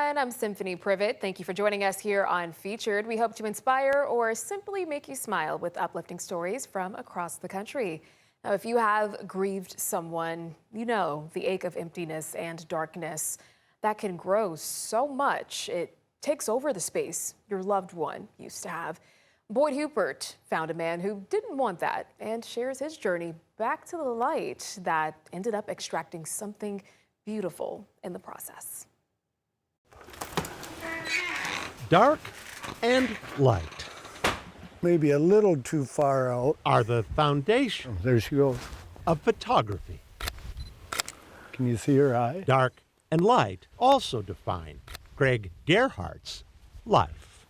everyone. I'm Symphony Privet. Thank you for joining us here on Featured. We hope to inspire or simply make you smile with uplifting stories from across the country. Now, if you have grieved someone, you know the ache of emptiness and darkness that can grow so much it takes over the space your loved one used to have. Boyd Hubert found a man who didn't want that and shares his journey back to the light that ended up extracting something beautiful in the process. Dark and light maybe a little too far out. are the foundation There she goes. of photography. Can you see her eye? Dark and light also define Greg Gerhardt's life.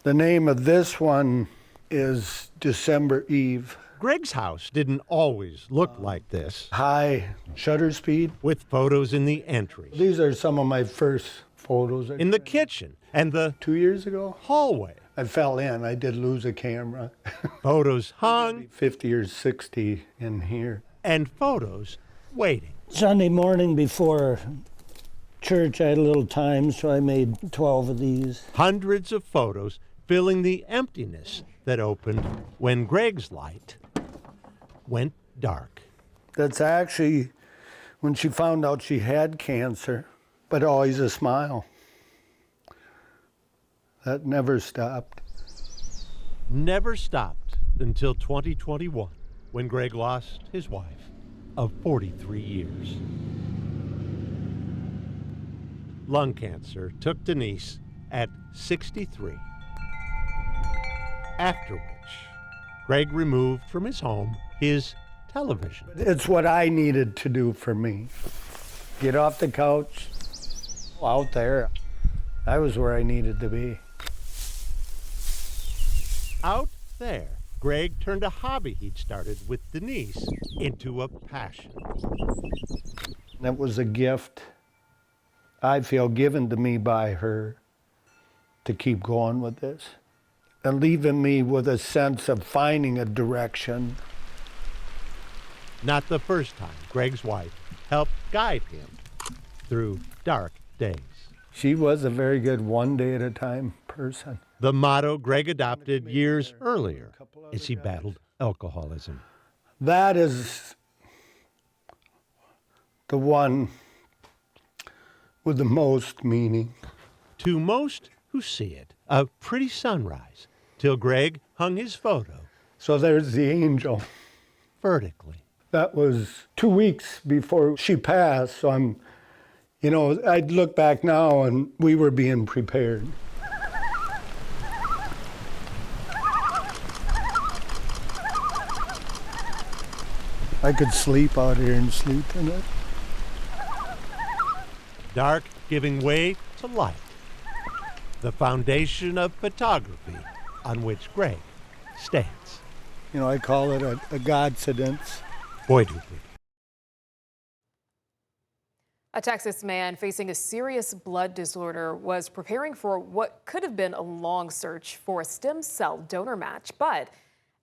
The name of this one is December Eve. Greg's house didn't always look like this, High shutter speed. with photos in the entry, These are some of my first photos. in the kitchen, and the 2 years ago, hallway. I fell in. I did lose a camera. Photos hung 50 or 60 in here. and photos waiting. Sunday morning before church, I had a little time, so I made 12 of these. Hundreds of photos filling the emptiness that opened when Greg's light went dark. That's actually when she found out she had cancer, but always a smile. That never stopped. Never stopped until 2021, when Greg lost his wife of 43 years. Lung cancer took Denise at 63. After which, Greg removed from his home his television. It's what I needed to do for me. Get off the couch, out there. I was where I needed to be. Out there, Greg turned a hobby he'd started with Denise into a passion. That was a gift, I feel, given to me by her to keep going with this and leaving me with a sense of finding a direction. Not the first time Greg's wife helped guide him through dark days. She was a very good one day at a time person. The motto Greg adopted years earlier as he battled alcoholism. That is the one with the most meaning. To most who see it, a pretty sunrise, till Greg hung his photo So there's the angel. vertically. That was 2 weeks before she passed, so I'd look back now and we were being prepared. I could sleep out here and sleep in it. Dark giving way to light. The foundation of photography on which Greg stands. I call it a godsidence. Boyd Hubert. A Texas man facing a serious blood disorder was preparing for what could have been a long search for a stem cell donor match. But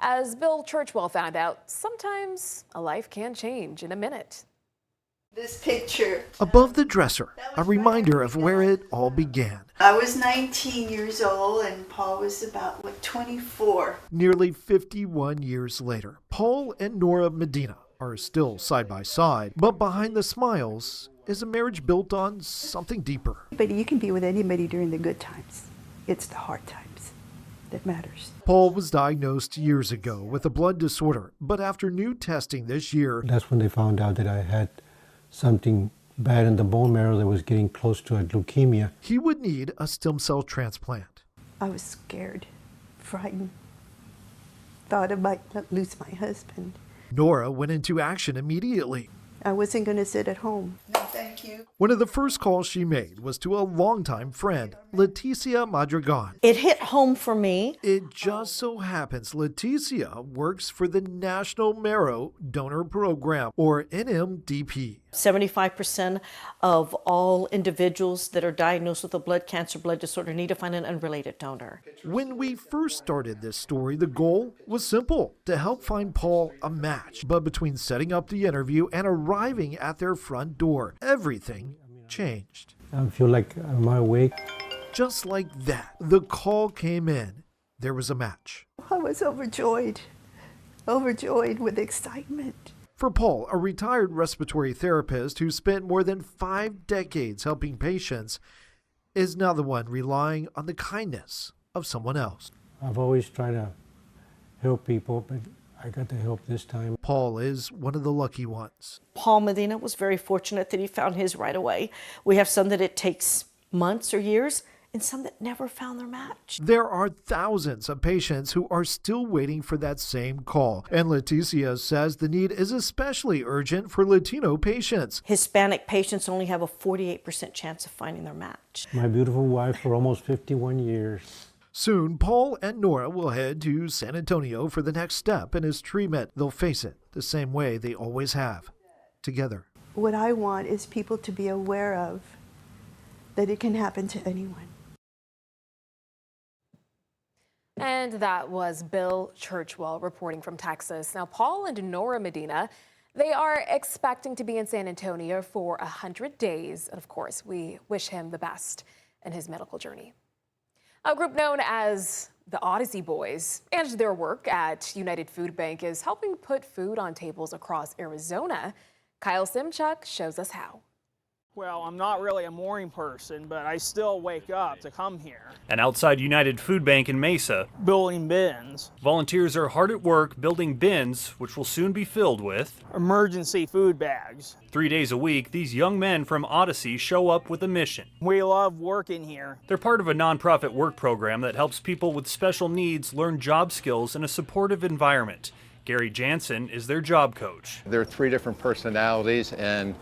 as Bill Churchwell found out, sometimes a life can change in a minute. This picture. Above the dresser, a reminder of where it all began. I was 19 years old and Paul was about, 24. Nearly 51 years later, Paul and Nora Medina are still side by side, but behind the smiles is a marriage built on something deeper. But you can be with anybody during the good times. It's the hard times that matters. Paul was diagnosed years ago with a blood disorder, but after new testing this year, That's when they found out that I had something bad in the bone marrow that was getting close to a leukemia. he would need a stem cell transplant. I was scared, frightened, thought I might lose my husband. Nora went into action immediately. I wasn't going to sit at home. No, thank you. One of the first calls she made was to a longtime friend, Leticia Madrigan. It hit home for me. It just so happens Leticia works for the National Marrow Donor Program, or NMDP. 75% of all individuals that are diagnosed with a blood cancer, blood disorder need to find an unrelated donor. When we first started this story, the goal was simple, to help find Paul a match. But between setting up the interview and arriving at their front door, everything changed. I feel like I'm awake. Just like that, the call came in. There was a match. I was overjoyed with excitement. For Paul, a retired respiratory therapist who spent more than 5 decades helping patients, is now the one relying on the kindness of someone else. I've always tried to help people, but I got the help this time. Paul is one of the lucky ones. Paul Medina was very fortunate that he found his right away. We have some that it takes months or years, and some that never found their match. There are thousands of patients who are still waiting for that same call, and Leticia says the need is especially urgent for Latino patients. Hispanic patients only have a 48% chance of finding their match. My beautiful wife for almost 51 years. Soon, Paul and Nora will head to San Antonio for the next step in his treatment. They'll face it the same way they always have, together. What I want is people to be aware of that it can happen to anyone. And that was Bill Churchwell reporting from Texas. Now, Paul and Nora Medina, they are expecting to be in San Antonio for 100 days. And of course, we wish him the best in his medical journey. A group known as the Odyssey Boys and their work at United Food Bank is helping put food on tables across Arizona. Kyle Simchuk shows us how. Well, I'm not really a morning person, but I still wake up to come here. And outside United Food Bank in Mesa, Building bins. volunteers are hard at work building bins, which will soon be filled with Emergency food bags. 3 days a week. These young men from Odyssey show up with a mission. We love working here. They're part of a nonprofit work program that helps people with special needs learn job skills in a supportive environment. Gary Jansen is their job coach. There are 3 different personalities, and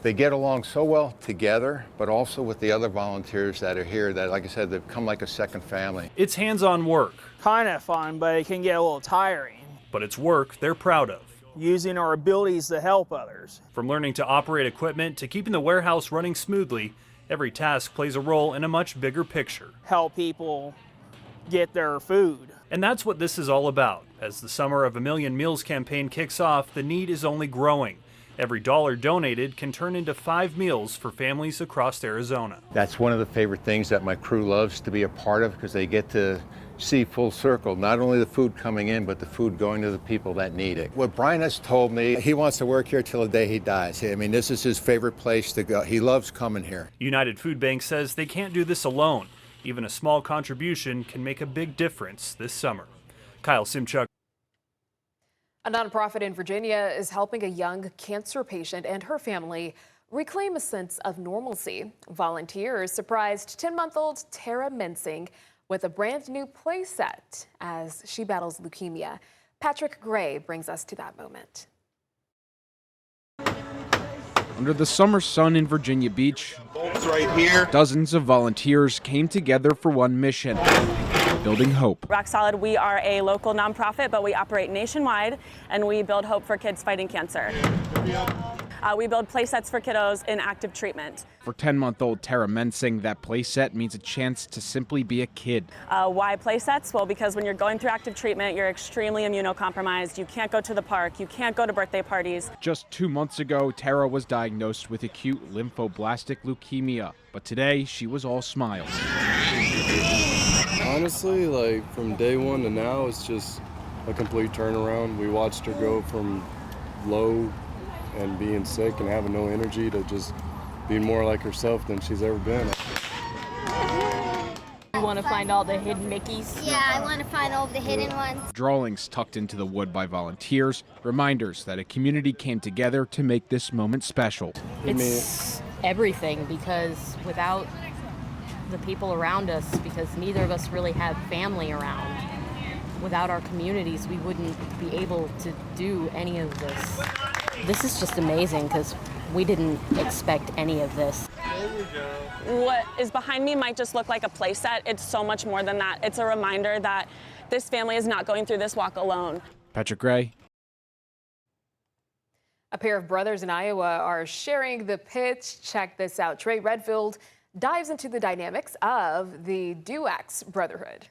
they get along so well together, but also with the other volunteers that are here that, like I said, they've come like a second family. It's hands-on work. Kind of fun, but it can get a little tiring. But it's work they're proud of. Using our abilities to help others. From learning to operate equipment to keeping the warehouse running smoothly, every task plays a role in a much bigger picture. Help people get their food. And that's what this is all about. As the Summer of a Million Meals campaign kicks off, the need is only growing. Every dollar donated can turn into 5 meals for families across Arizona. That's one of the favorite things that my crew loves to be a part of, because they get to see full circle, not only the food coming in, but the food going to the people that need it. What Brian has told me, he wants to work here till the day he dies. I mean, this is his favorite place to go. He loves coming here. United Food Bank says they can't do this alone. Even a small contribution can make a big difference this summer. Kyle Simchuk. A nonprofit in Virginia is helping a young cancer patient and her family reclaim a sense of normalcy. Volunteers surprised 10-month-old Tara Mensing with a brand new play set as she battles leukemia. Patrick Gray brings us to that moment. Under the summer sun in Virginia Beach, right here, dozens of volunteers came together for one mission: building hope. Rock Solid, we are a local nonprofit, but we operate nationwide, and we build hope for kids fighting cancer. We build play sets for kiddos in active treatment. For 10-month-old Tara Mensing, that play set means a chance to simply be a kid. Why play sets? Well, because when you're going through active treatment, you're extremely immunocompromised. You can't go to the park. You can't go to birthday parties. Just 2 months ago, Tara was diagnosed with acute lymphoblastic leukemia, but today she was all smiles. Honestly, like from day one to now, it's just a complete turnaround. We watched her go from low and being sick and having no energy to just being more like herself than she's ever been. You want to find all the hidden Mickeys? Yeah, I want to find all the hidden ones. Drawings tucked into the wood by volunteers, reminders that a community came together to make this moment special. It's everything, because without the people around us, because neither of us really have family around, without our communities, we wouldn't be able to do any of this. This is just amazing because we didn't expect any of this. What is behind me might just look like a play set. It's so much more than that. It's a reminder that this family is not going through this walk alone. Patrick Gray. A pair of brothers in Iowa are sharing the pitch. Check this out. Trey Redfield dives into the dynamics of the Duax Brotherhood.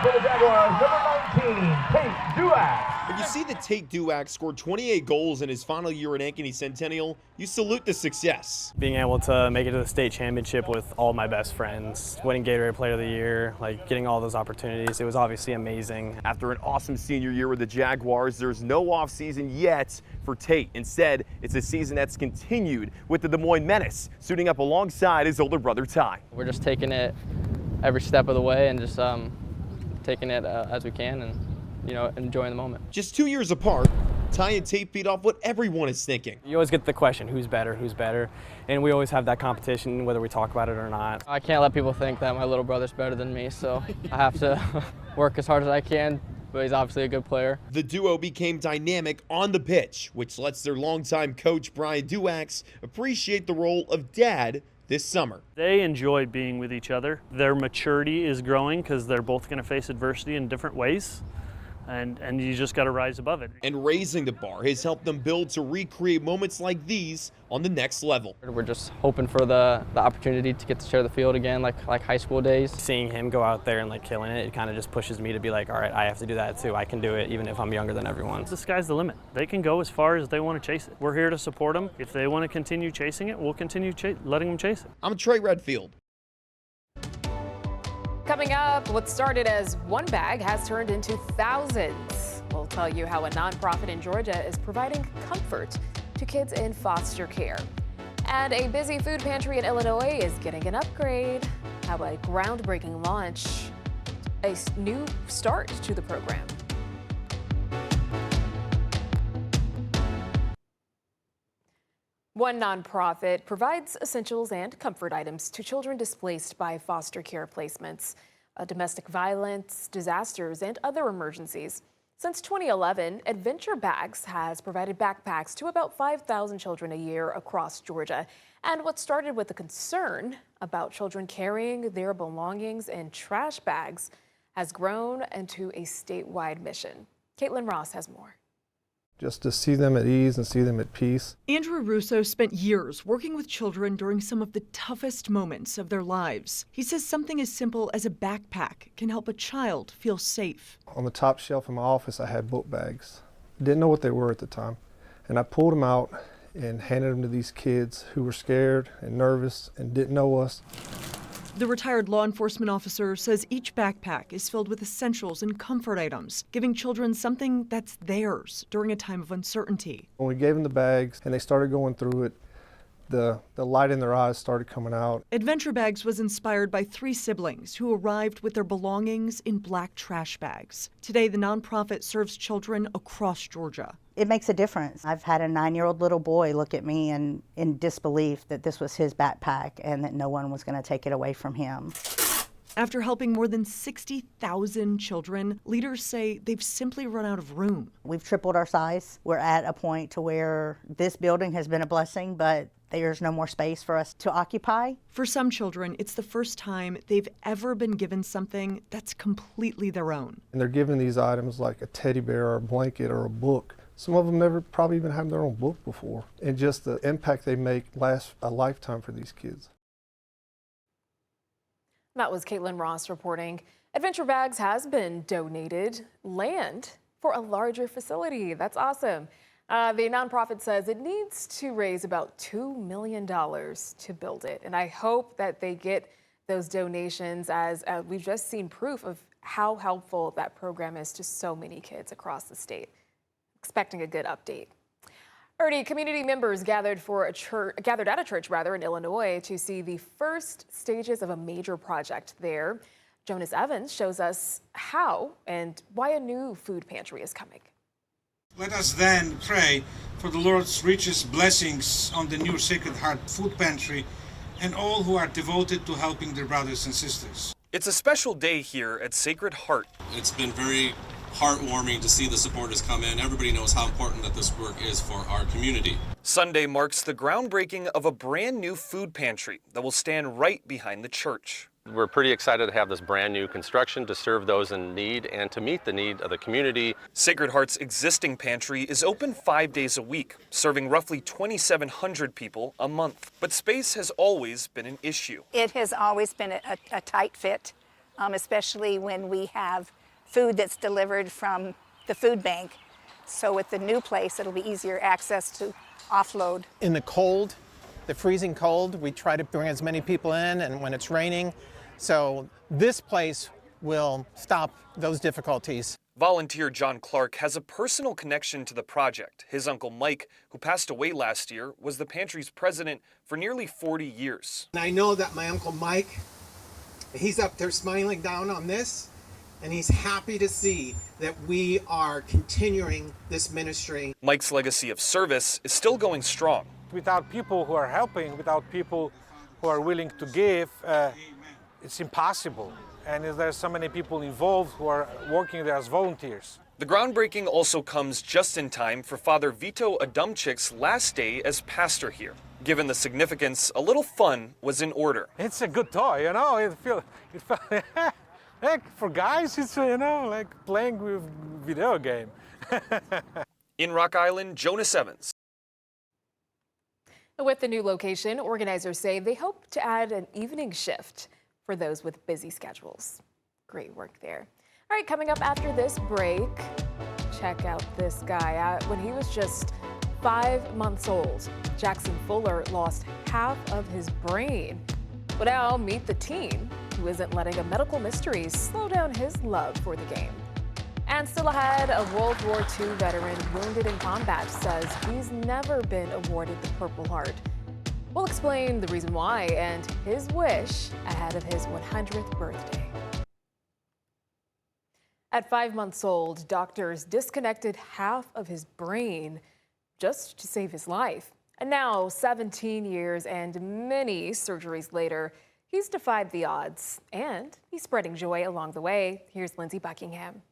For the Jaguars, number 19, Tate Duax. When you see that Tate Duax scored 28 goals in his final year at Ankeny Centennial, you salute the success. Being able to make it to the state championship with all my best friends, winning Gatorade Player of the Year, like getting all those opportunities, it was obviously amazing. After an awesome senior year with the Jaguars, there's no offseason yet for Tate. Instead, it's a season that's continued with the Des Moines Menace, suiting up alongside his older brother Ty. We're just taking it every step of the way and just taking it as we can and, you know, enjoying the moment. Just 2 years apart, Ty and Tate beat off what everyone is thinking. You always get the question, who's better, and we always have that competition whether we talk about it or not. I can't let people think that my little brother's better than me, so I have to work as hard as I can, but he's obviously a good player. The duo became dynamic on the pitch, which lets their longtime coach Brian Duax appreciate the role of dad this summer. They enjoy being with each other. Their maturity is growing because they're both going to face adversity in different ways. And you just got to rise above it. And raising the bar has helped them build to recreate moments like these on the next level. We're just hoping for the opportunity to get to share the field again, like high school days. Seeing him go out there and like killing it, it kind of just pushes me to be like, all right, I have to do that too. I can do it even if I'm younger than everyone. The sky's the limit. They can go as far as they want to chase it. We're here to support them. If they want to continue chasing it, we'll continue letting them chase it. I'm Trey Redfield. Coming up, what started as one bag has turned into thousands. We'll tell you how a nonprofit in Georgia is providing comfort to kids in foster care. And a busy food pantry in Illinois is getting an upgrade. How a groundbreaking launch, a new start to the program. One nonprofit provides essentials and comfort items to children displaced by foster care placements, domestic violence, disasters, and other emergencies. Since 2011, Adventure Bags has provided backpacks to about 5,000 children a year across Georgia. And what started with a concern about children carrying their belongings in trash bags has grown into a statewide mission. Caitlin Ross has more. Just to see them at ease and see them at peace. Andrew Russo spent years working with children during some of the toughest moments of their lives. He says something as simple as a backpack can help a child feel safe. On the top shelf in my office, I had book bags. Didn't know what they were at the time. And I pulled them out and handed them to these kids who were scared and nervous and didn't know us. The retired law enforcement officer says each backpack is filled with essentials and comfort items, giving children something that's theirs during a time of uncertainty. When we gave them the bags and they started going through it, the light in their eyes started coming out. Adventure Bags was inspired by 3 siblings who arrived with their belongings in black trash bags. Today, the nonprofit serves children across Georgia. It makes a difference. I've had a 9-year-old little boy look at me in disbelief that this was his backpack and that no one was going to take it away from him. After helping more than 60,000 children, leaders say they've simply run out of room. We've tripled our size. We're at a point to where this building has been a blessing, but there's no more space for us to occupy. For some children, it's the first time they've ever been given something that's completely their own. And they're given these items like a teddy bear or a blanket or a book. Some of them never probably even had their own book before. And just the impact they make lasts a lifetime for these kids. That was Caitlin Ross reporting. Adventure Bags has been donated land for a larger facility. That's awesome. The nonprofit says it needs to raise about $2 million to build it. And I hope that they get those donations, as we've just seen proof of how helpful that program is to so many kids across the state. Expecting a good update. Ernie, community members gathered at a church in Illinois to see the first stages of a major project there. Jonas Evans shows us how and why a new food pantry is coming. Let us then pray for the Lord's richest blessings on the new Sacred Heart Food Pantry and all who are devoted to helping their brothers and sisters. It's a special day here at Sacred Heart. It's been very heartwarming to see the supporters come in. Everybody knows how important that this work is for our community. Sunday marks the groundbreaking of a brand new food pantry that will stand right behind the church. We're pretty excited to have this brand new construction to serve those in need and to meet the need of the community. Sacred Heart's existing pantry is open 5 days a week, serving roughly 2,700 people a month. But space has always been an issue. It has always been a tight fit, especially when we have food that's delivered from the food bank So with the new place, it'll be easier access to offload. In the cold, the freezing cold, we try to bring as many people in, and when it's raining. So this place will stop those difficulties. Volunteer John Clark has a personal connection to the project. His uncle Mike, who passed away last year, was the pantry's president for nearly 40 years. And I know that my Uncle Mike, he's up there smiling down on this, and he's happy to see that we are continuing this ministry. Mike's legacy of service is still going strong. Without people who are helping, without people who are willing to give, it's impossible. And there's so many people involved who are working there as volunteers. The groundbreaking also comes just in time for Father Vito Adamczyk's last day as pastor here. Given the significance, a little fun was in order. It's a good toy, you know. It felt like for guys, it's like playing with video game. In Rock Island, Jonas Evans. With the new location, organizers say they hope to add an evening shift for those with busy schedules. Great work there. All right, coming up after this break, check out this guy. When he was just 5 months old, Jackson Fuller lost half of his brain. But now meet the teen who isn't letting a medical mystery slow down his love for the game. And still ahead, a World War II veteran wounded in combat says he's never been awarded the Purple Heart. We'll explain the reason why and his wish ahead of his 100th birthday. At 5 months old, doctors disconnected half of his brain just to save his life. And now, 17 years and many surgeries later, he's defied the odds and he's spreading joy along the way. Here's Lindsey Buckingham.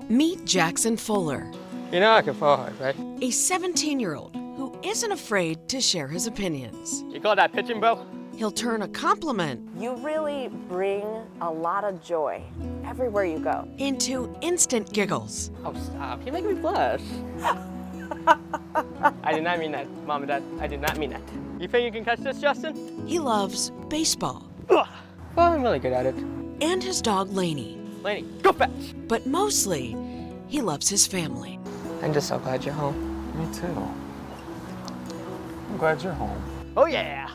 Meet Jackson Fuller. You know I can fall hard, right? A 17-year-old who isn't afraid to share his opinions. You call that pitching, bro? He'll turn a compliment You really bring a lot of joy everywhere you go. into instant giggles. Oh, stop. You're making me blush. I did not mean that, Mom and Dad. I did not mean that. You think you can catch this, Justin? He loves baseball. Well, I'm really good at it. And his dog, Lainey. Lainey, go fetch! But mostly, he loves his family. I'm just so glad you're home. Me too. I'm glad you're home. Oh, yeah.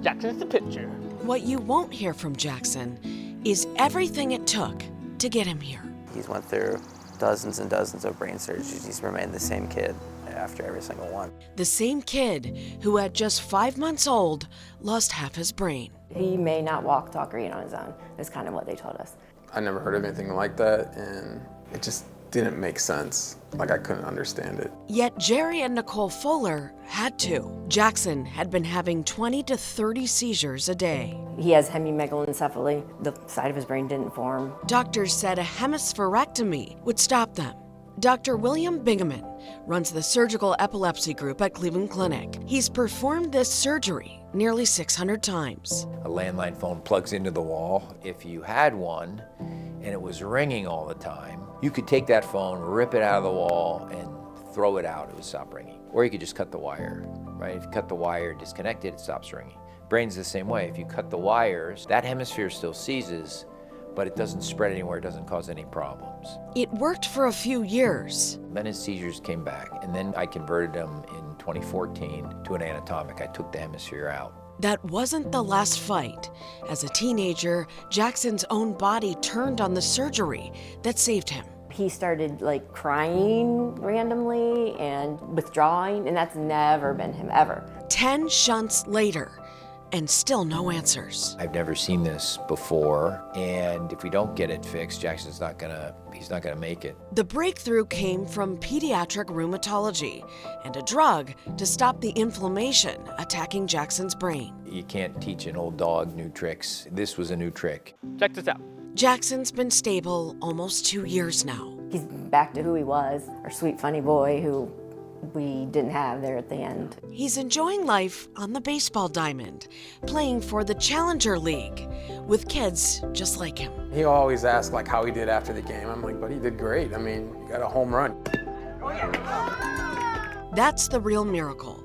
Jackson's the pitcher. What you won't hear from Jackson is everything it took to get him here. He's went through dozens and dozens of brain surgeries. He's remained the same kid after every single one. The same kid who at just 5 months old lost half his brain. He may not walk, talk, or eat on his own, is kind of what they told us. I never heard of anything like that, and it just didn't make sense. Like, I couldn't understand it. Yet Jerry and Nicole Fuller had to. Jackson had been having 20 to 30 seizures a day. He has hemimegalencephaly. The side of his brain didn't form. Doctors said a hemispherectomy would stop them. Dr. William Bingaman runs the surgical epilepsy group at Cleveland Clinic. He's performed this surgery nearly 600 times. A landline phone plugs into the wall. If you had one and it was ringing all the time, you could take that phone, rip it out of the wall, and throw it out. It would stop ringing. Or you could just cut the wire, right? If you cut the wire, disconnect it, it stops ringing. Brain's the same way. If you cut the wires, that hemisphere still seizes, but it doesn't spread anywhere, it doesn't cause any problems. It worked for a few years. Then his seizures came back, and then I converted him in 2014 to an anatomic. I took the hemisphere out. That wasn't the last fight. As a teenager, Jackson's own body turned on the surgery that saved him. He started crying randomly and withdrawing, and that's never been him ever. 10 shunts later, and still no answers. I've never seen this before, and if we don't get it fixed, Jackson's not gonna make it. The breakthrough came from pediatric rheumatology and a drug to stop the inflammation attacking Jackson's brain. You can't teach an old dog new tricks. This was a new trick. Check this out. Jackson's been stable almost 2 years now. He's back to who he was, our sweet, funny boy who we didn't have there at the end. He's enjoying life on the baseball diamond, playing for the Challenger League with kids just like him. He always asked how he did after the game. I'm like, but he did great. I mean, you got a home run. That's the real miracle.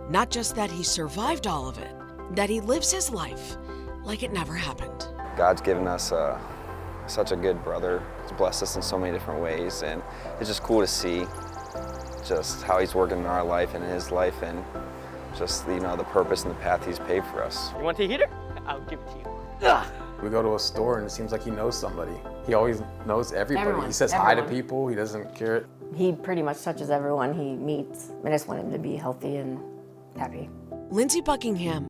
Not just that he survived all of it, that he lives his life like it never happened. God's given us a such a good brother. He's blessed us in so many different ways, and it's just cool to see just how he's working in our life and in his life, and just, you know, the purpose and the path he's paved for us. You want a heater? I'll give it to you. Ugh. We go to a store and it seems like he knows somebody. He always knows everybody. Everyone, He says hi to everyone. people. He doesn't care. He pretty much touches everyone he meets. I just want him to be healthy and happy. Lindsey Buckingham.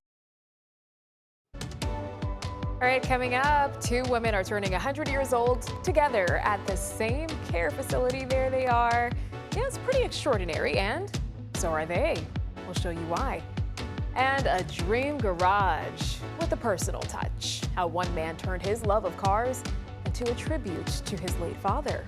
All right, coming up, 2 women are turning 100 years old together at the same care facility. There they are. Yeah, it's pretty extraordinary, and so are they. We'll show you why. And a dream garage with a personal touch. How one man turned his love of cars into a tribute to his late father.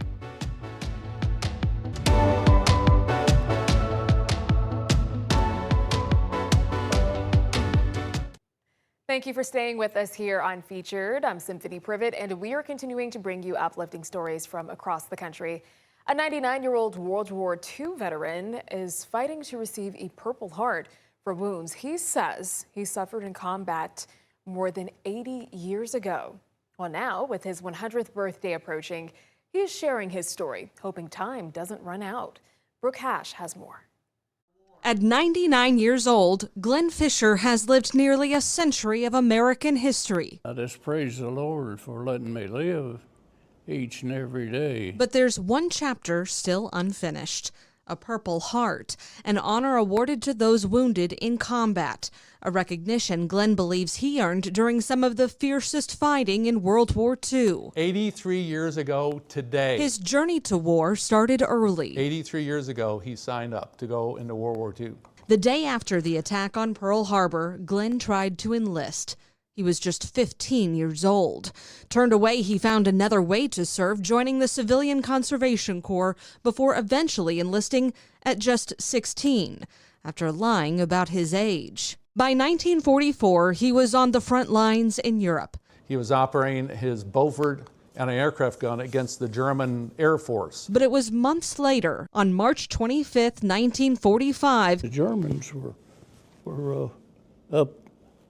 Thank you for staying with us here on Featured. I'm Symphony Privet, and we are continuing to bring you uplifting stories from across the country. A 99-year-old World War II veteran is fighting to receive a Purple Heart for wounds he says he suffered in combat more than 80 years ago. Well, now, with his 100th birthday approaching, he is sharing his story, hoping time doesn't run out. Brooke Hash has more. At 99 years old, Glenn Fisher has lived nearly a century of American history. I just praise the Lord for letting me live each and every day. But there's one chapter still unfinished. A Purple Heart, an honor awarded to those wounded in combat, a recognition Glenn believes he earned during some of the fiercest fighting in World War II. 83 years ago today. His journey to war started early. 83 years ago, he signed up to go into World War II. The day after the attack on Pearl Harbor, Glenn tried to enlist. He was just 15 years old. Turned away, he found another way to serve, joining the Civilian Conservation Corps before eventually enlisting at just 16, after lying about his age. By 1944, he was on the front lines in Europe. He was operating his Beaufort anti-aircraft gun against the German Air Force. But it was months later, on March 25th, 1945, the Germans were up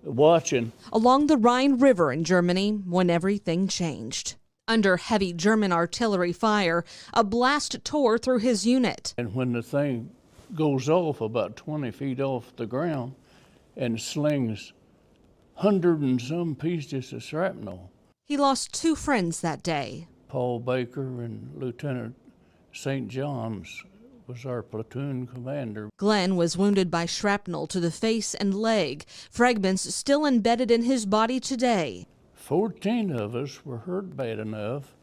watching along the Rhine River in Germany, when everything changed. Under heavy German artillery fire, a blast tore through his unit. And when the thing goes off about 20 feet off the ground and slings 100 and some pieces of shrapnel. He lost 2 friends that day. Paul Baker and Lieutenant St. John's was our platoon commander. Glenn was wounded by shrapnel to the face and leg, fragments still embedded in his body today. 14 of us were hurt bad enough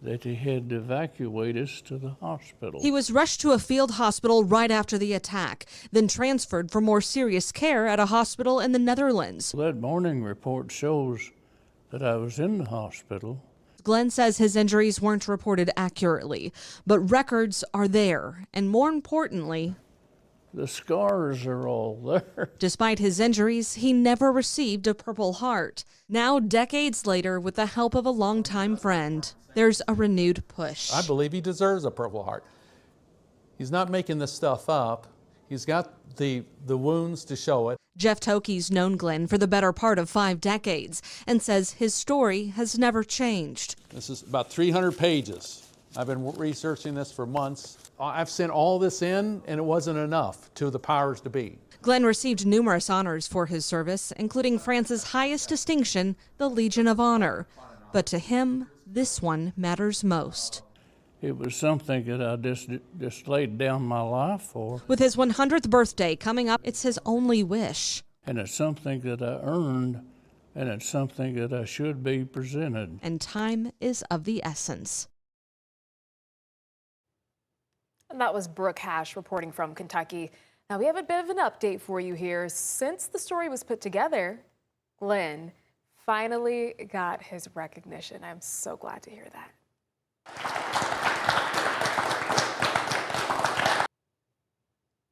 that he had to evacuate us to the hospital. He was rushed to a field hospital right after the attack, then transferred for more serious care at a hospital in the Netherlands. That morning report shows that I was in the hospital. Glenn says his injuries weren't reported accurately, but records are there, and more importantly, the scars are all there. Despite his injuries, he never received a Purple Heart. Now, decades later, with the help of a longtime friend, there's a renewed push. I believe he deserves a Purple Heart. He's not making this stuff up. He's got the wounds to show it. Jeff Tokey's known Glenn for the better part of 5 decades and says his story has never changed. This is about 300 pages. I've been researching this for months. I've sent all this in, and it wasn't enough to the powers to be. Glenn received numerous honors for his service, including France's highest distinction, the Legion of Honor. But to him, this one matters most. It was something that I just laid down my life for. With his 100th birthday coming up, it's his only wish. And it's something that I earned, and it's something that I should be presented. And time is of the essence. And that was Brooke Hash reporting from Kentucky. Now we have a bit of an update for you here. Since the story was put together, Glenn finally got his recognition. I'm so glad to hear that.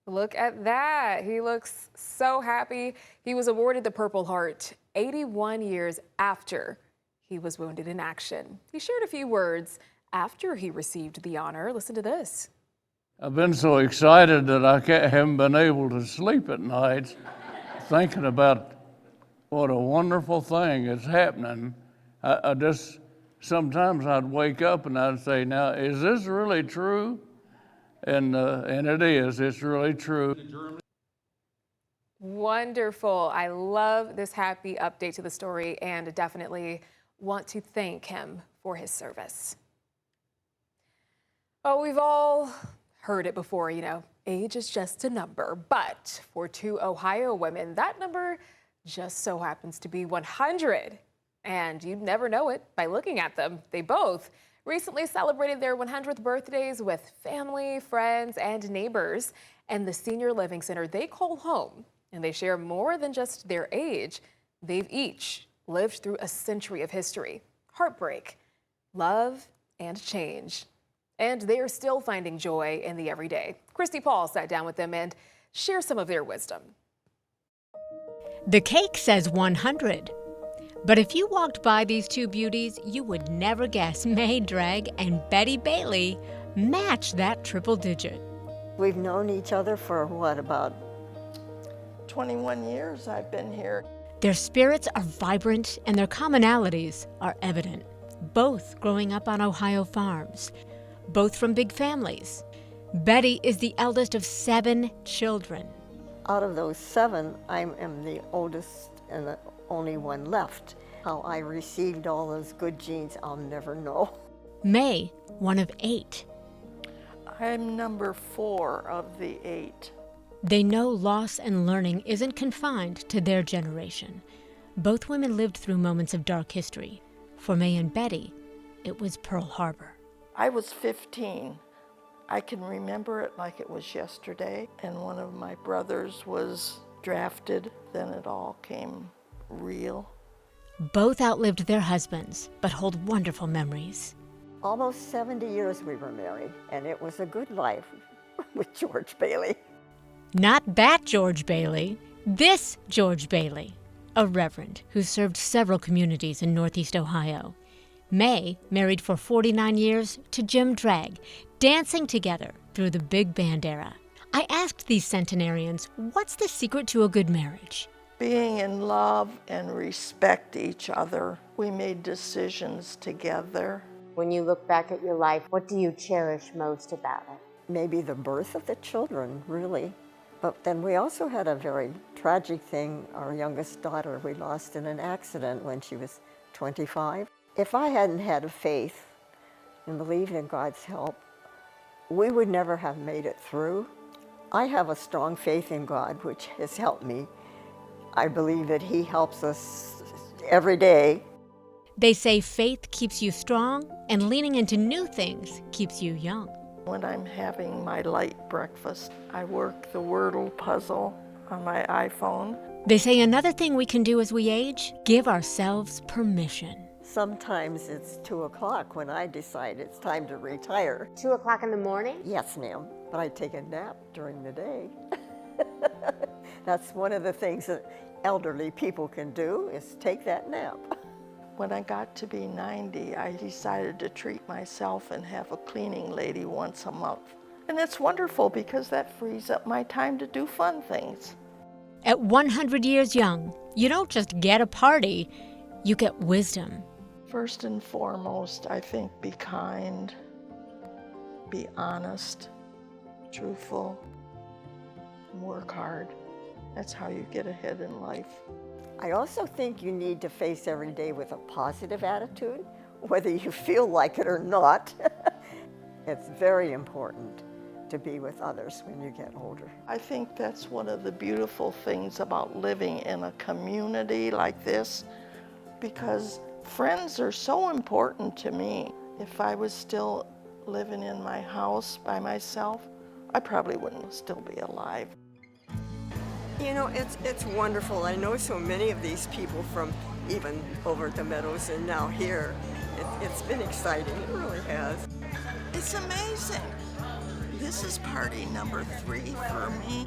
Look at that. He looks so happy. He was awarded the Purple Heart 81 years after he was wounded in action. He shared a few words after he received the honor. Listen to this. I've been so excited that I haven't been able to sleep at night thinking about what a wonderful thing is happening. I just sometimes I'd wake up and I'd say, now, is this really true? And it is, it's really true. Wonderful. I love this happy update to the story and definitely want to thank him for his service. Oh, we've all heard it before, you know, age is just a number. But for 2 Ohio women, that number just so happens to be 100. And you'd never know it by looking at them. They both recently celebrated their 100th birthdays with family, friends, and neighbors. And the senior living center they call home. And they share more than just their age. They've each lived through a century of history, heartbreak, love, and change. And they are still finding joy in the everyday. Christy Paul sat down with them and shared some of their wisdom. The cake says 100. But if you walked by these two beauties, you would never guess May Drag and Betty Bailey match that triple digit. We've known each other for what, about 21 years I've been here. Their spirits are vibrant and their commonalities are evident. Both growing up on Ohio farms, both from big families. Betty is the eldest of 7 children. Out of those 7, I am the oldest and the only one left. How I received all those good genes, I'll never know. May, one of 8. I'm number 4 of the 8. They know loss and learning isn't confined to their generation. Both women lived through moments of dark history. For May and Betty, it was Pearl Harbor. I was 15. I can remember it like it was yesterday, and one of my brothers was drafted. Then it all came real. Both outlived their husbands, but hold wonderful memories. Almost 70 years we were married, and it was a good life with George Bailey. Not that George Bailey, this George Bailey, a reverend who served several communities in Northeast Ohio. May married for 49 years to Jim Drag, dancing together through the big band era. I asked these centenarians, what's the secret to a good marriage? Being in love and respect each other. We made decisions together. When you look back at your life, what do you cherish most about it? Maybe the birth of the children, really. But then we also had a very tragic thing. Our youngest daughter we lost in an accident when she was 25. If I hadn't had a faith and believed in God's help, we would never have made it through. I have a strong faith in God, which has helped me. I believe that He helps us every day. They say faith keeps you strong and leaning into new things keeps you young. When I'm having my light breakfast, I work the Wordle puzzle on my iPhone. They say another thing we can do as we age, give ourselves permission. Sometimes it's 2 o'clock when I decide it's time to retire. 2 o'clock in the morning? Yes, ma'am. But I take a nap during the day. That's one of the things that elderly people can do, is take that nap. When I got to be 90, I decided to treat myself and have a cleaning lady once a month. And it's wonderful because that frees up my time to do fun things. At 100 years young, you don't just get a party, you get wisdom. First and foremost, I think be kind, be honest, truthful, and work hard. That's how you get ahead in life. I also think you need to face every day with a positive attitude, whether you feel like it or not. It's very important to be with others when you get older. I think that's one of the beautiful things about living in a community like this, because friends are so important to me. If I was still living in my house by myself, I probably wouldn't still be alive. You know, it's wonderful. I know so many of these people from even over at the Meadows and now here. It's been exciting, it really has. It's amazing. This is party number 3 for me,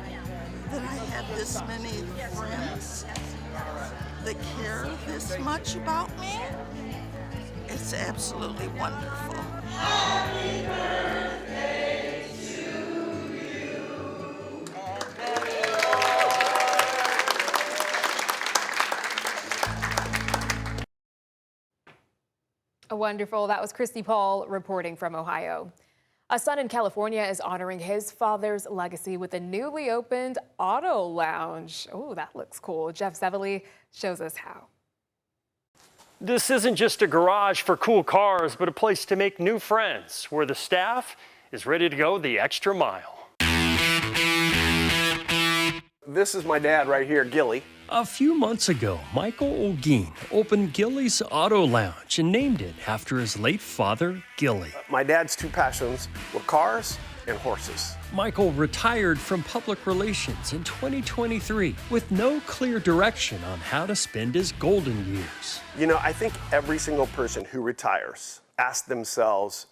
that I have this many friends that care this much about me. It's absolutely wonderful. Happy birthday to you. Wonderful. That was Christy Paul reporting from Ohio. A son in California is honoring his father's legacy with a newly opened auto lounge. Oh, that looks cool. Jeff Sevely shows us how. This isn't just a garage for cool cars, but a place to make new friends, where the staff is ready to go the extra mile. This is my dad right here, Gilly. A few months ago, Michael Olguin opened Gilly's Auto Lounge and named it after his late father, Gilly. My dad's two passions were cars and horses. Michael retired from public relations in 2023 with no clear direction on how to spend his golden years. You know, I think every single person who retires asks themselves,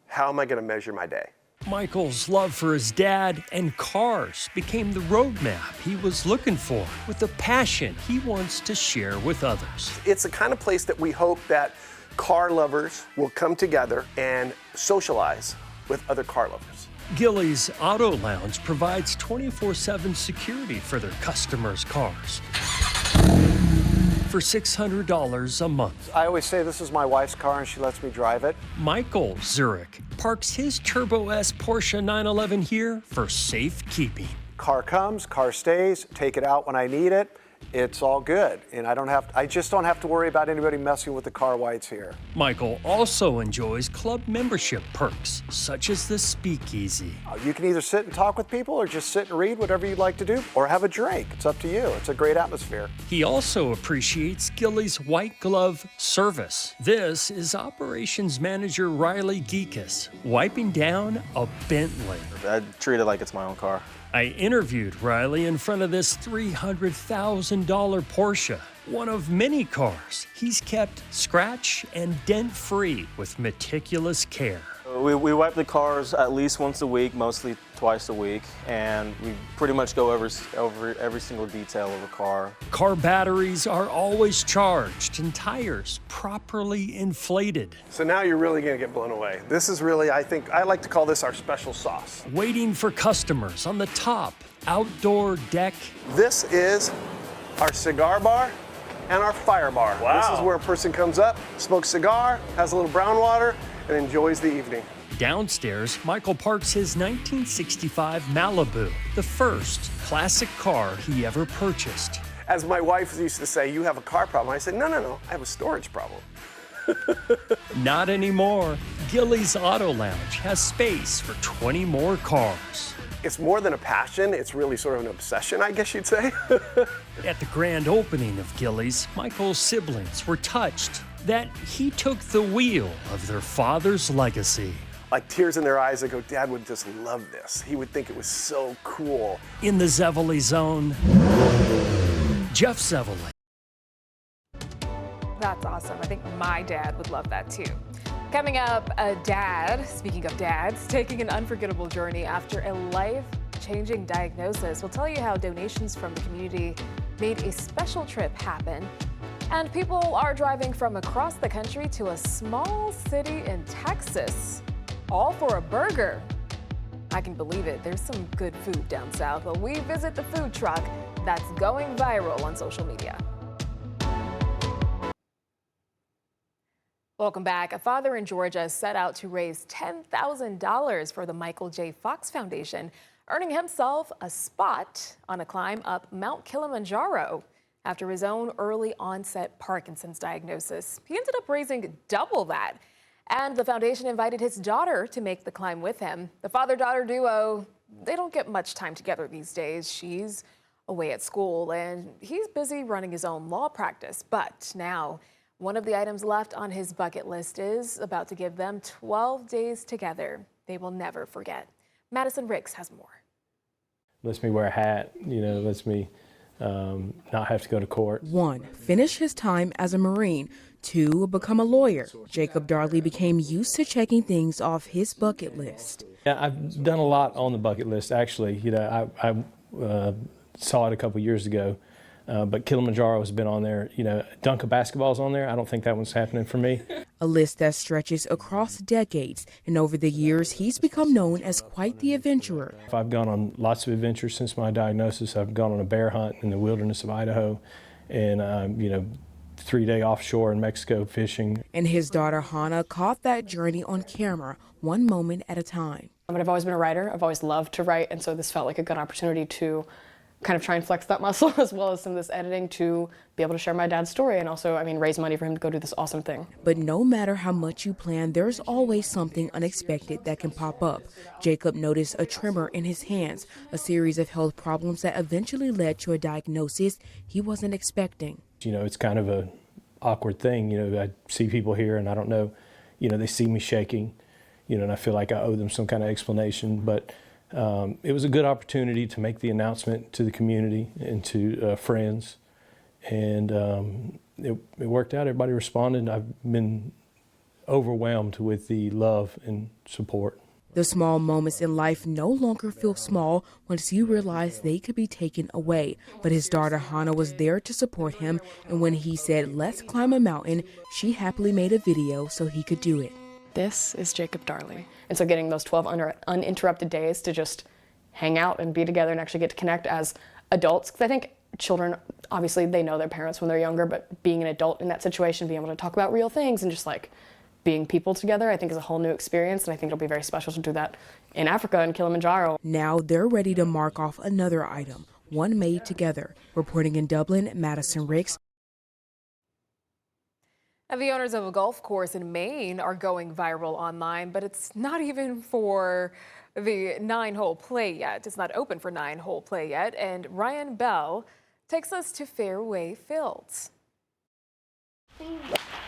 how am I going to measure my day? Michael's love for his dad and cars became the roadmap he was looking for, with a passion he wants to share with others. It's the kind of place that we hope that car lovers will come together and socialize with other car lovers. Gilly's Auto Lounge provides 24/7 security for their customers' cars for $600 a month. I always say this is my wife's car and she lets me drive it. Michael Zurich parks his Turbo S Porsche 911 here for safekeeping. Car comes, car stays, take it out when I need it. It's all good, and I just don't have to worry about anybody messing with the car while it's here. Michael also enjoys club membership perks, such as the Speakeasy. You can either sit and talk with people or just sit and read, whatever you'd like to do, or have a drink. It's up to you. It's a great atmosphere. He also appreciates Gilly's white glove service. This is Operations Manager Riley Geekus wiping down a Bentley. I treat it like it's my own car. I interviewed Riley in front of this $300,000 Porsche, one of many cars he's kept scratch and dent-free with meticulous care. We wipe the cars at least once a week, mostly twice a week, and we pretty much go over every single detail of a car. Car batteries are always charged and tires properly inflated. So now you're really going to get blown away. This is really, I like to call this our special sauce. Waiting for customers on the top outdoor deck. This is our cigar bar and our fire bar. Wow. This is where a person comes up, smokes a cigar, has a little brown water, and enjoys the evening. Downstairs, Michael parks his 1965 Malibu, the first classic car he ever purchased. As my wife used to say, you have a car problem. I said, no, I have a storage problem. Not anymore. Gilly's Auto Lounge has space for 20 more cars. It's more than a passion, it's really sort of an obsession, I guess you'd say. At the grand opening of Gilly's, Michael's siblings were touched that he took the wheel of their father's legacy. Like tears in their eyes, I go, Dad would just love this. He would think it was so cool. In the Sevely Zone, Jeff Sevely. That's awesome. I think my dad would love that too. Coming up, a dad, speaking of dads, taking an unforgettable journey after a life-changing diagnosis. We'll tell you how donations from the community made a special trip happen. And people are driving from across the country to a small city in Texas, all for a burger. I can believe it. There's some good food down south. Well, we visit the food truck that's going viral on social media. Welcome back. A father in Georgia set out to raise $10,000 for the Michael J. Fox Foundation, earning himself a spot on a climb up Mount Kilimanjaro. After his own early onset Parkinson's diagnosis, he ended up raising double that. And the foundation invited his daughter to make the climb with him. The father-daughter duo, they don't get much time together these days. She's away at school and he's busy running his own law practice. But now, one of the items left on his bucket list is about to give them 12 days together they will never forget. Madison Ricks has more. Lets me wear a hat, lets me not have to go to court. 1, finish his time as a Marine. 2, become a lawyer. Jacob Darley became used to checking things off his bucket list. Yeah, I've done a lot on the bucket list, actually. I saw it a couple years ago, but Kilimanjaro has been on there. Dunk of basketball's on there. I don't think that one's happening for me. A list that stretches across decades, and over the years, he's become known as quite the adventurer. I've gone on lots of adventures since my diagnosis. I've gone on a bear hunt in the wilderness of Idaho, and 3-day offshore in Mexico fishing. And his daughter Hannah caught that journey on camera, one moment at a time. I've always been a writer. I've always loved to write, and so this felt like a good opportunity to kind of try and flex that muscle as well as some of this editing to be able to share my dad's story and also, raise money for him to go do this awesome thing. But no matter how much you plan, there's always something unexpected that can pop up. Jacob noticed a tremor in his hands, a series of health problems that eventually led to a diagnosis he wasn't expecting. It's kind of a awkward thing. I see people here and I don't know, they see me shaking, and I feel like I owe them some kind of explanation, but it was a good opportunity to make the announcement to the community and to friends, and it worked out. Everybody responded. I've been overwhelmed with the love and support. The small moments in life no longer feel small once you realize they could be taken away. But his daughter Hannah was there to support him, and when he said, "Let's climb a mountain," she happily made a video so he could do it. This is Jacob Darley. And so getting those 12 uninterrupted days to just hang out and be together and actually get to connect as adults. Because I think children, obviously, they know their parents when they're younger, but being an adult in that situation, being able to talk about real things and just being people together, I think is a whole new experience. And I think it'll be very special to do that in Africa and Kilimanjaro. Now they're ready to mark off another item, one made together. Reporting in Dublin, Madison Ricks. The owners of a golf course in Maine are going viral online, but it's not even for the 9-hole play yet. It's not open for 9-hole play yet. And Ryan Bell takes us to Fairway Fields.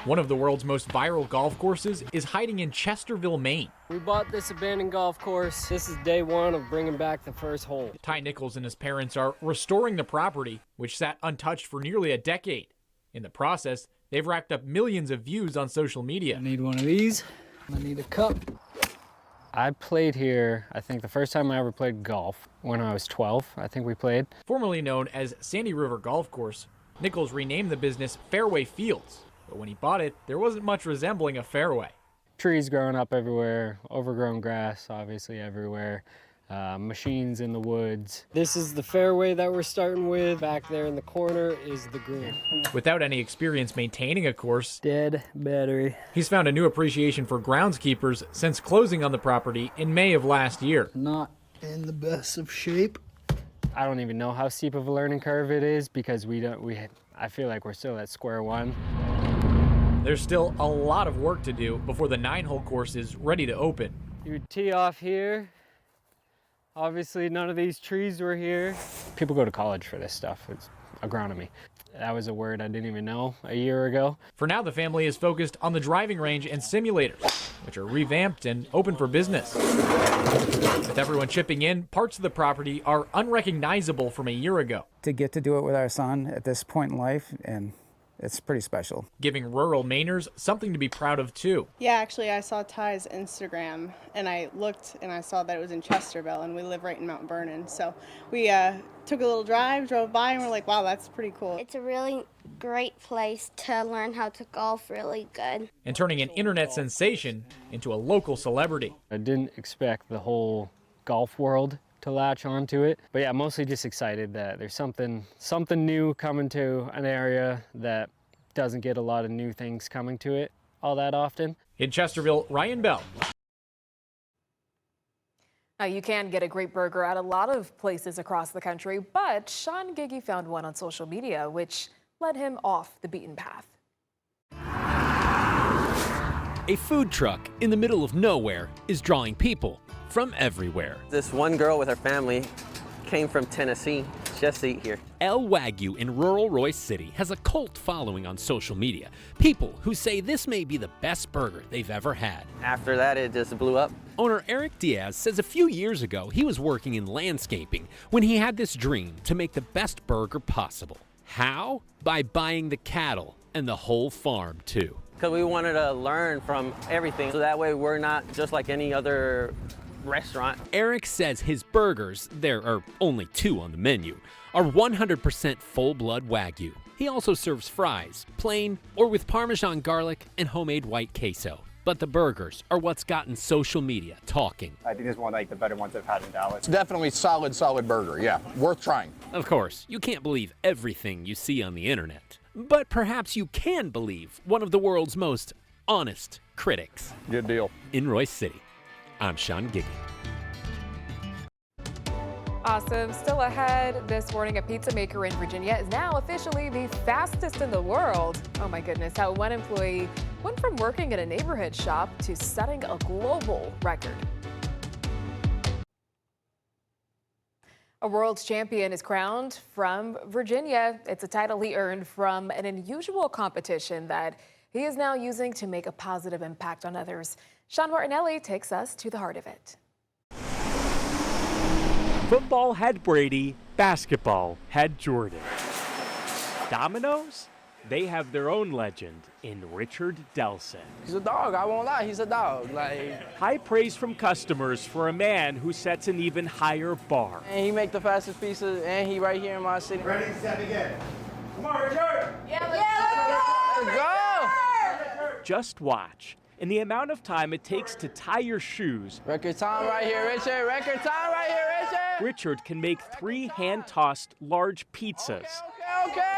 One of the world's most viral golf courses is hiding in Chesterville, Maine. We bought this abandoned golf course. This is day one of bringing back the first hole. Ty Nichols and his parents are restoring the property, which sat untouched for nearly a decade. In the process, they've racked up millions of views on social media. I need one of these. I need a cup. I played here, I think the first time I ever played golf, when I was 12, I think we played. Formerly known as Sandy River Golf Course, Nichols renamed the business Fairway Fields. But when he bought it, there wasn't much resembling a fairway. Trees growing up everywhere, overgrown grass obviously everywhere. Machines in the woods. This is the fairway that we're starting with. Back there in the corner is the green. Without any experience maintaining a course, dead battery, he's found a new appreciation for groundskeepers since closing on the property in May of last year. Not in the best of shape. I don't even know how steep of a learning curve it is because I feel like we're still at square one. There's still a lot of work to do before the 9-hole course is ready to open. You would tee off here. Obviously, none of these trees were here. People go to college for this stuff. It's agronomy. That was a word I didn't even know a year ago. For now, the family is focused on the driving range and simulators, which are revamped and open for business. With everyone chipping in, parts of the property are unrecognizable from a year ago. To get to do it with our son at this point in life, and it's pretty special. Giving rural Mainers something to be proud of, too. Yeah, actually, I saw Ty's Instagram, and I looked, and I saw that it was in Chesterville, and we live right in Mount Vernon. So we took a little drive, drove by, and we're like, wow, that's pretty cool. It's a really great place to learn how to golf really good. And turning an internet sensation into a local celebrity. I didn't expect the whole golf world to latch onto it. But yeah, mostly just excited that there's something new coming to an area that doesn't get a lot of new things coming to it all that often. In Chesterville, Ryan Bell. Now, you can get a great burger at a lot of places across the country, but Sean Giggy found one on social media, which led him off the beaten path. A food truck in the middle of nowhere is drawing people from everywhere. This one girl with her family came from Tennessee just to eat here. El Wagyu in rural Royce City has a cult following on social media. People who say this may be the best burger they've ever had. After that, it just blew up. Owner Eric Diaz says a few years ago he was working in landscaping when he had this dream to make the best burger possible. How? By buying the cattle and the whole farm too. Because we wanted to learn from everything, so that way we're not just like any other restaurant. Eric says his burgers, there are only 2 on the menu, are 100% full-blood Wagyu. He also serves fries, plain or with Parmesan garlic and homemade white queso. But the burgers are what's gotten social media talking. I think it's one of the better ones I've had in Dallas. It's definitely solid burger, yeah. Worth trying. Of course, you can't believe everything you see on the internet. But perhaps you can believe one of the world's most honest critics. Good deal. In Royce City, I'm Sean Giggy. Awesome. Still ahead this morning, a pizza maker in Virginia is now officially the fastest in the world. Oh my goodness, how one employee went from working at a neighborhood shop to setting a global record. A world champion is crowned from Virginia. It's a title he earned from an unusual competition that he is now using to make a positive impact on others. Sean Martinelli takes us to the heart of it. Football had Brady, basketball had Jordan. Domino's? They have their own legend in Richard Delson. He's a dog, I won't lie, he's a dog. High praise from customers for a man who sets an even higher bar. And he make the fastest pizza, and he right here in my city. Ready, set, again. Come on, Richard! Let's go! Just watch. In the amount of time it takes to tie your shoes, record time right here, Richard. Record time right here, Richard. Richard can make 3 hand-tossed large pizzas. Okay.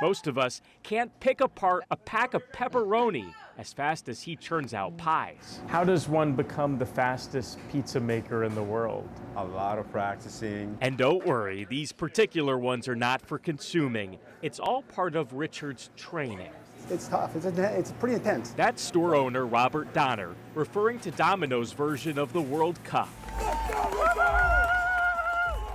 Most of us can't pick apart a pack of pepperoni as fast as he churns out pies. How does one become the fastest pizza maker in the world? A lot of practicing. And don't worry, these particular ones are not for consuming. It's all part of Richard's training. It's tough. It's pretty intense. That's store owner Robert Donner, referring to Domino's version of the World Cup.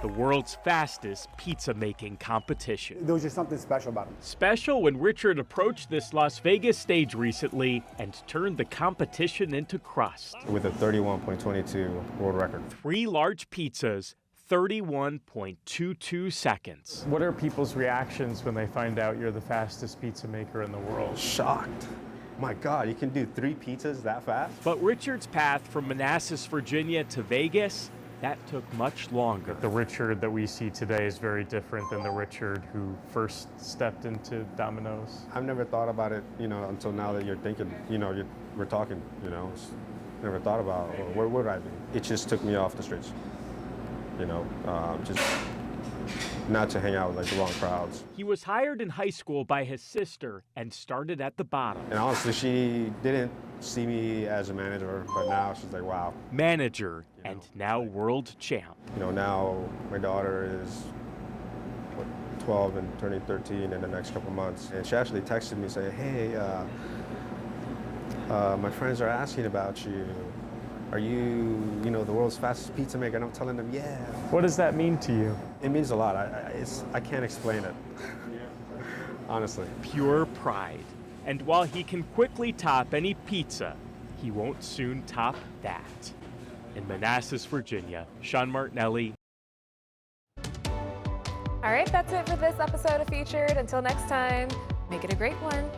The world's fastest pizza-making competition. There was just something special about it. Special when Richard approached this Las Vegas stage recently and turned the competition into crust. With a 31.22 world record. 3 large pizzas, 31.22 seconds. What are people's reactions when they find out you're the fastest pizza maker in the world? Shocked. My God, you can do 3 pizzas that fast? But Richard's path from Manassas, Virginia to Vegas, that took much longer. The Richard that we see today is very different than the Richard who first stepped into Domino's. I've never thought about it, until now that you're thinking, we're talking, never thought about, where would I be? It just took me off the streets. Just not to hang out with like the wrong crowds. He was hired in high school by his sister and started at the bottom. And honestly, she didn't see me as a manager, but now she's like, wow. Manager and now world champ. Now my daughter is 12 and turning 13 in the next couple months. And she actually texted me saying, hey, my friends are asking about you. Are you, the world's fastest pizza maker? And I'm telling them, yeah. What does that mean to you? It means a lot. I can't explain it, honestly. Pure pride. And while he can quickly top any pizza, he won't soon top that. In Manassas, Virginia, Sean Martinelli. All right, that's it for this episode of Featured. Until next time, make it a great one.